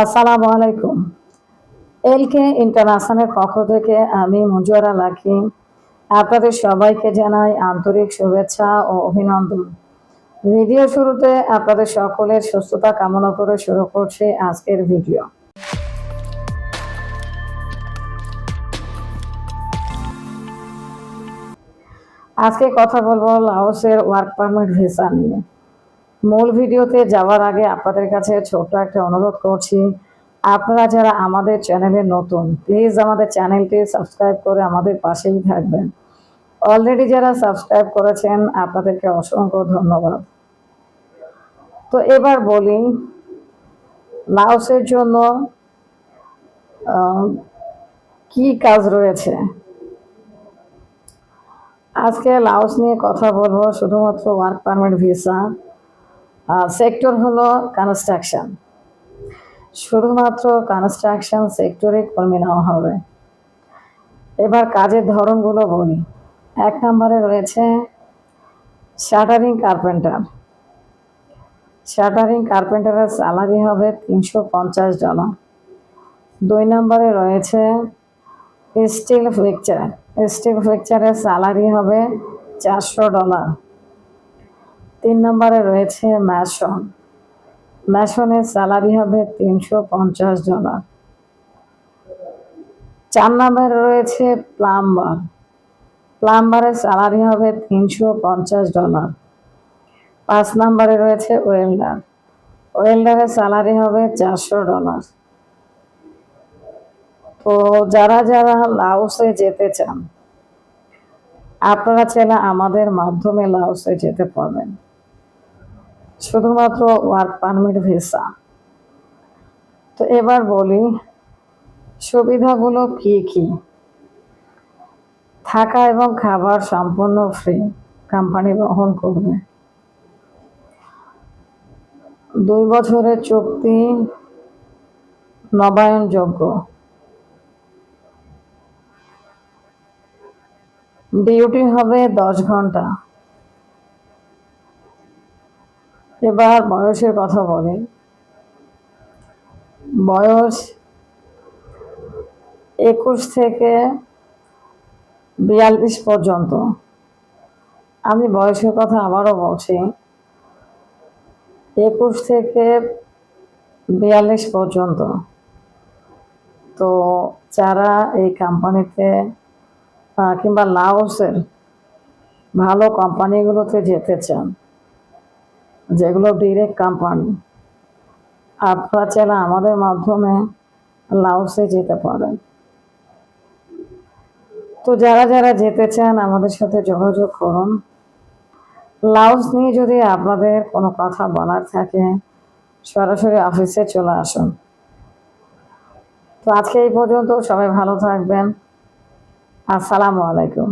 আসসালামু আলাইকুম। এলকে ইন্টারন্যাশনালের পক্ষ থেকে আমি মঞ্জুরা লাকি আপনাদের সবাইকে জানাই আন্তরিক শুভেচ্ছা ও অভিনন্দন। ভিডিও শুরুতে আপনাদের সকলের সুস্থতা কামনা করে শুরু করছি আজকের ভিডিও। আজকে কথা বলবো লাওসের ওয়ার্ক পারমিট ভিসা নিয়ে। মূল ভিডিওতে যাওয়ার আগে আপনাদের কাছে ছোট্ট একটা অনুরোধ করছি, আপনারা যারা আমাদের চ্যানেলে নতুন, প্লিজ আমাদের চ্যানেলটি সাবস্ক্রাইব করে আমাদের পাশেই থাকবেন। অলরেডি যারা সাবস্ক্রাইব করেছেন আপনাদেরকে অসংখ্য ধন্যবাদ। তো এবার বলি লাওসের জন্য কি কাজ রয়েছে। আজকে লাওস নিয়ে কথা বলবো শুধুমাত্র ওয়ার্ক পারমিট ভিসা। সেক্টর হলো কনস্ট্রাকশন, শুধুমাত্র কনস্ট্রাকশন সেক্টরে কর্মী নেওয়া হবে। এবার কাজের ধরনগুলো বলি। 1 নম্বরে রয়েছে শাটারিং কার্পেন্টার। শাটারিং কার্পেন্টারের স্যালারি হবে $350। 2 নম্বরে রয়েছে স্টিল ফিক্সার। স্টিল ফিক্সারের স্যালারি হবে $400। 3 নম্বরে রয়েছে ম্যাসন। ম্যাসনের স্যালারি হবে $350। 4 নম্বরে রয়েছে প্লাম্বার। প্লাম্বারের স্যালারি হবে $350। 5 নম্বরে রয়েছে ওয়েল্ডার। ওয়েল্ডারের স্যালারি হবে $400। তো যারা যারা লাওসে যেতে চান আপনারা চাইলে আমাদের মাধ্যমে লাওসে যেতে পারবেন, শুধুমাত্র ওয়ার্ক পারমিট ভিসা। তো এবার বলি সুবিধাগুলো কি কি। থাকা এবং খাবার সম্পূর্ণ ফ্রি, কোম্পানি বহন করবে। 2 বছরের চুক্তি নবায়নযোগ্য। ডিউটি হবে 10 ঘন্টা। এবার বয়সের কথা বলি। বয়স 21 থেকে 42 পর্যন্ত। আমি বয়সের কথা আবারও বলছি, 21 থেকে 42 পর্যন্ত। তো যারা এই কোম্পানিতে কিংবা লাওসের ভালো কোম্পানিগুলোতে যেতে চান, যেগুলো ডিরেক্ট কোম্পানি, আপনারা চাইলে আমাদের মাধ্যমে লাওসে যেতে পারেন। তো যারা যারা যেতে চান আমাদের সাথে যোগাযোগ করুন। লাওস নিয়ে যদি আপনাদের কোনো কথা বলার থাকে সরাসরি অফিসে চলে আসুন। তো আজকে এই পর্যন্ত, সবাই ভালো থাকবেন। আসসালামু আলাইকুম।